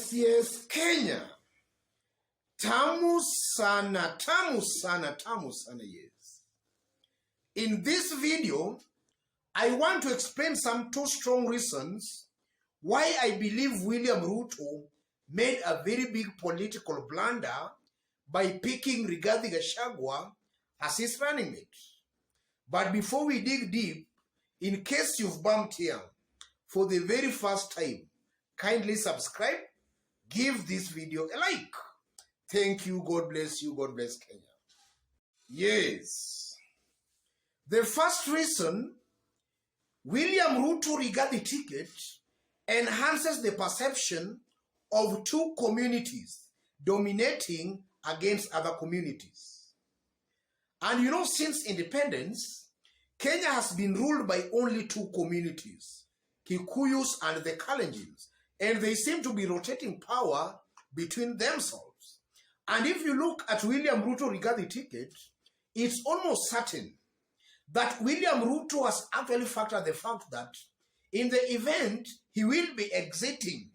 Yes, Kenya. Tamu sana, yes. In this video, I want to explain some two strong reasons why I believe William Ruto made a very big political blunder by picking Rigathi as his running mate. But before we dig deep, in case you've bumped here for the very first time, kindly subscribe, give this video a like. Thank you, God bless you, God bless Kenya. Yes. The first reason, William Ruto Rigathi ticket enhances the perception of two communities dominating against other communities. And you know, since independence, Kenya has been ruled by only two communities, Kikuyus and the Kalenjins, and they seem to be rotating power between themselves. And if you look at William Ruto Rigathi ticket, it's almost certain that William Ruto has actually factored the fact that in the event he will be exiting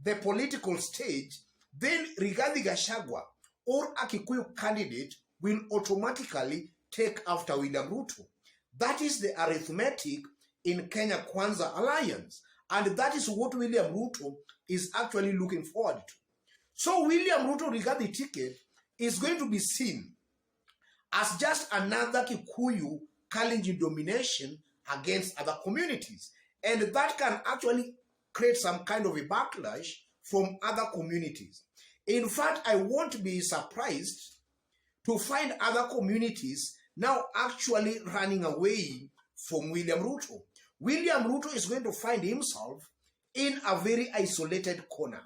the political stage, then Rigathi Gachagua or a Kikuyu candidate will automatically take after William Ruto. That is the arithmetic in Kenya Kwanza Alliance. And that is what William Ruto is actually looking forward to. So William Ruto Rigathi ticket is going to be seen as just another Kikuyu Kalenjin domination against other communities. And that can actually create some kind of a backlash from other communities. In fact, I won't be surprised to find other communities now actually running away from William Ruto. William Ruto is going to find himself in a very isolated corner,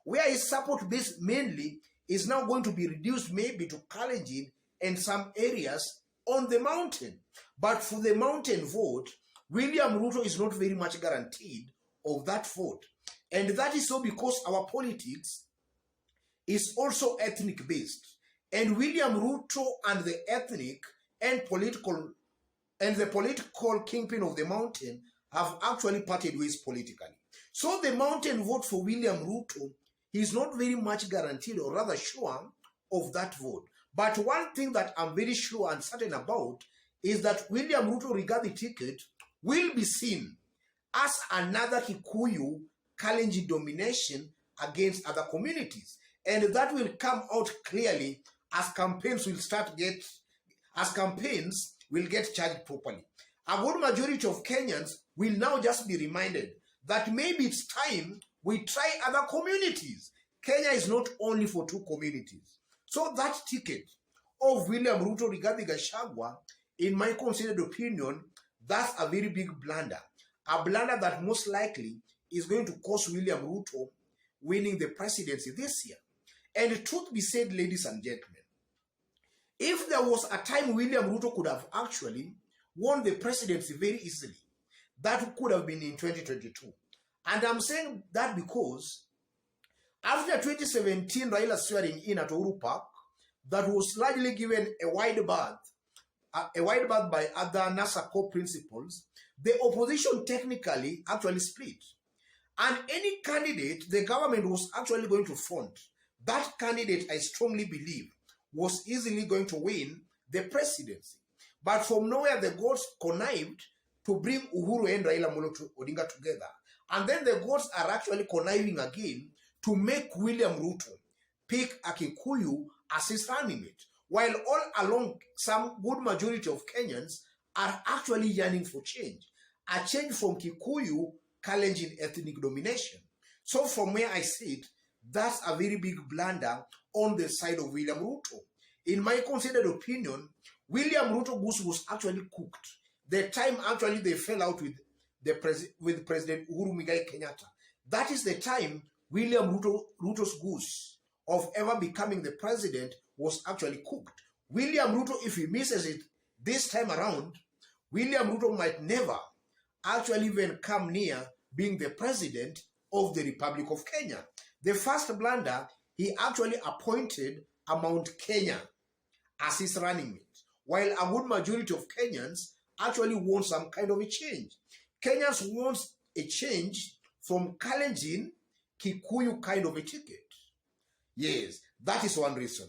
where his support base mainly is now going to be reduced maybe to Kalenjin and some areas on the mountain. But for the mountain vote, William Ruto is not very much guaranteed of that vote. And that is so because our politics is also ethnic based. And William Ruto and the ethnic and the political kingpin of the mountain have actually parted ways politically. So the mountain vote for William Ruto is not very much guaranteed, or rather sure, of that vote. But one thing that I'm very sure and certain about is that William Ruto Rigathi ticket will be seen as another Kikuyu Kalenjin domination against other communities. And that will come out clearly as campaigns will get charged properly. A good majority of Kenyans will now just be reminded that maybe it's time we try other communities. Kenya is not only for two communities. So that ticket of William Ruto Rigathi Gachagua, in my considered opinion, that's a very big blunder. A blunder that most likely is going to cost William Ruto winning the presidency this year. And the truth be said, ladies and gentlemen, if there was a time William Ruto could have actually won the presidency very easily, that could have been in 2022. And I'm saying that because after 2017 Raila swearing in at Uhuru Park, that was largely given a wide berth by other NASA core principles, the opposition technically actually split. And any candidate the government was actually going to front, that candidate, I strongly believe, was easily going to win the presidency. But from nowhere, the gods connived to bring Uhuru and Raila Odinga together. And then the gods are actually conniving again to make William Ruto pick a Kikuyu as his running mate. While all along, some good majority of Kenyans are actually yearning for change. A change from Kikuyu Kalenjin ethnic domination. So from where I sit, that's a very big blunder on the side of William Ruto. In my considered opinion, William Ruto goose was actually cooked. The time actually they fell out with President Uhuru Muigai Kenyatta. That is the time William Ruto's goose of ever becoming the president was actually cooked. William Ruto, if he misses it this time around, William Ruto might never actually even come near being the president of the Republic of Kenya. The first blunder, he actually appointed a Mount Kenya as his running mate, while a good majority of Kenyans actually want some kind of a change. Kenyans want a change from Kalenjin, Kikuyu kind of a ticket. Yes, that is one reason.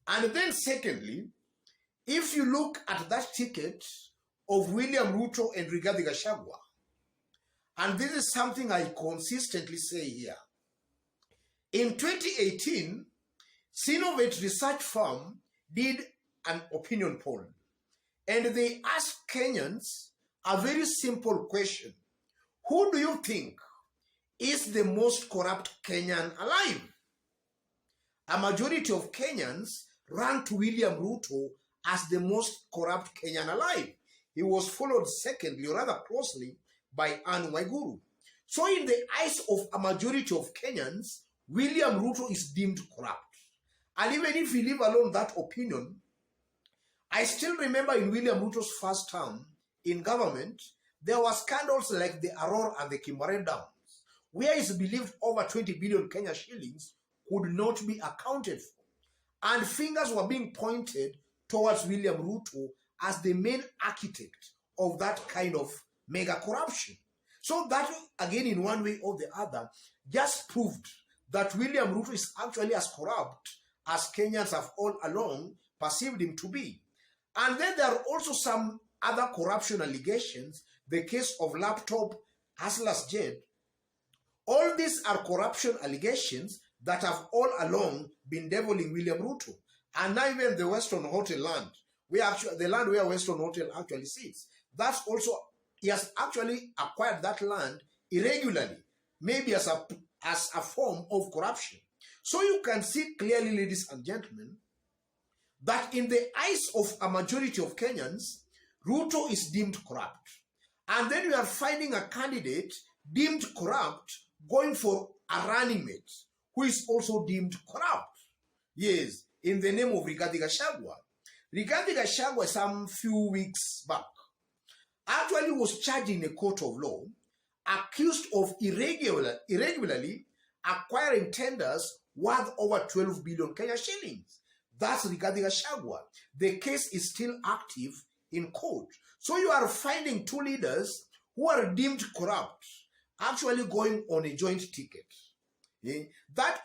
And then secondly, if you look at that ticket of William Ruto and Rigathi Gachagua, and this is something I consistently say here. In 2018, Synovate research firm did an opinion poll, and they asked Kenyans a very simple question. Who do you think is the most corrupt Kenyan alive? A majority of Kenyans ranked William Ruto as the most corrupt Kenyan alive. He was followed secondly, or rather closely, by Anne Waiguru. So in the eyes of a majority of Kenyans, William Ruto is deemed corrupt. And even if we leave alone that opinion, I still remember in William Ruto's first term in government, there were scandals like the Aror and the Kimbare Dams, where it's believed over 20 billion Kenya shillings could not be accounted for. And fingers were being pointed towards William Ruto as the main architect of that kind of mega corruption. So that, again, in one way or the other, just proved that William Ruto is actually as corrupt as Kenyans have all along perceived him to be. And then there are also some other corruption allegations, the case of laptop hustlers jet. All these are corruption allegations that have all along been deviling William Ruto. And now even the Western Hotel land, the land where Western Hotel actually sits, that's also, he has actually acquired that land irregularly, maybe as a form of corruption. So you can see clearly, ladies and gentlemen, that in the eyes of a majority of Kenyans, Ruto is deemed corrupt. And then you are finding a candidate deemed corrupt going for a running mate who is also deemed corrupt. Yes, in the name of Rigathi Gachagua. Rigathi Gachagua, some few weeks back, actually was charged in a court of law, accused of irregularly acquiring tenders worth over 12 billion Kenya shillings. That's Rigathi Gachagua. The case is still active in court. So you are finding two leaders who are deemed corrupt actually going on a joint ticket. Yeah? That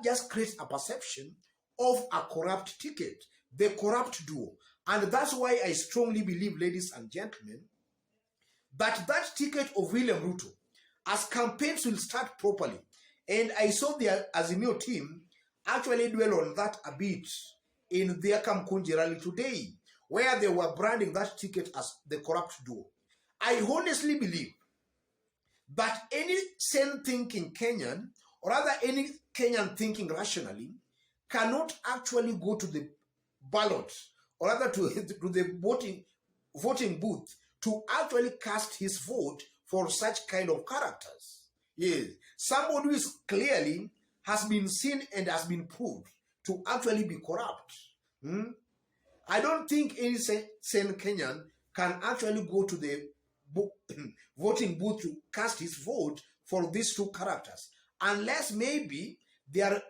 just creates a perception of a corrupt ticket, the corrupt duo. And that's why I strongly believe, ladies and gentlemen, that that ticket of William Ruto, as campaigns will start properly, and I saw the Azimio team actually dwell on that a bit in their Kamkunji rally today, where they were branding that ticket as the corrupt duo. I honestly believe that any sane-thinking Kenyan, or rather any Kenyan thinking rationally, cannot actually go to the ballot, or rather to the voting booth to actually cast his vote for such kind of characters. Yes, somebody who is clearly has been seen and has been proved to actually be corrupt. I don't think any sane Kenyan can actually go to the voting booth to cast his vote for these two characters, unless maybe they are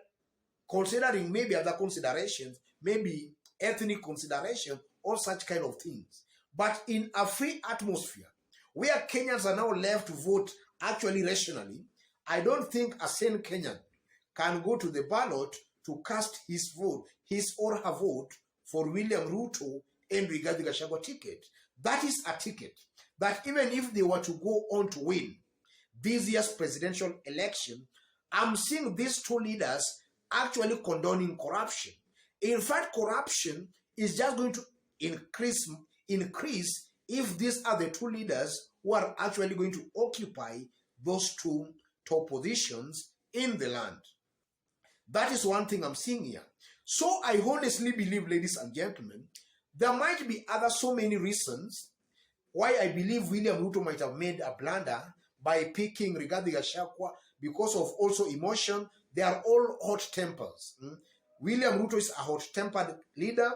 considering maybe other considerations, maybe ethnic consideration, or such kind of things. But in a free atmosphere, where Kenyans are now left to vote actually rationally, I don't think a sane Kenyan can go to the ballot to cast his vote, his or her vote, for William Ruto and Rigathi Gachagua ticket. That is a ticket that even if they were to go on to win this year's presidential election, I'm seeing these two leaders actually condoning corruption. In fact, corruption is just going to increase if these are the two leaders who are actually going to occupy those two top positions in the land. That is one thing I'm seeing here. So I honestly believe, ladies and gentlemen, there might be so many reasons why I believe William Ruto might have made a blunder by picking Rigathi Gachagua because of also emotion. They are all hot tempers. William Ruto is a hot-tempered leader.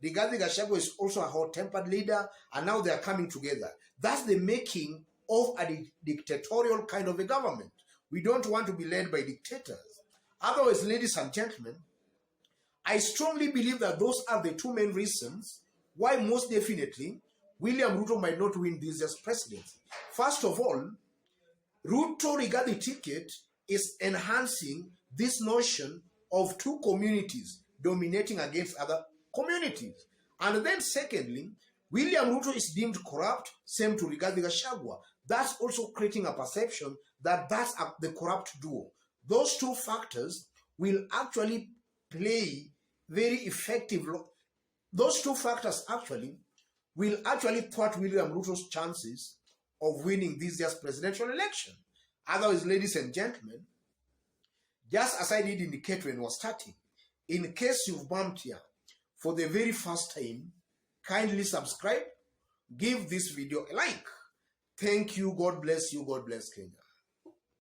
Rigathi Gachagua is also a hot-tempered leader, and now they are coming together. That's the making of a dictatorial kind of a government. We don't want to be led by dictators. Otherwise, ladies and gentlemen, I strongly believe that those are the two main reasons why most definitely William Ruto might not win this year's presidency. First of all, Ruto Rigathi ticket is enhancing this notion of two communities dominating against other communities. And then secondly, William Ruto is deemed corrupt, same to Rigathi Gachagua. That's also creating a perception that that's the corrupt duo. Those two factors will actually play very effective. Those two factors will actually thwart William Ruto's chances of winning this year's presidential election. Otherwise, ladies and gentlemen, just as I did indicate when I was starting, in case you've bumped here for the very first time, kindly subscribe, give this video a like. Thank you. God bless you. God bless Kenya.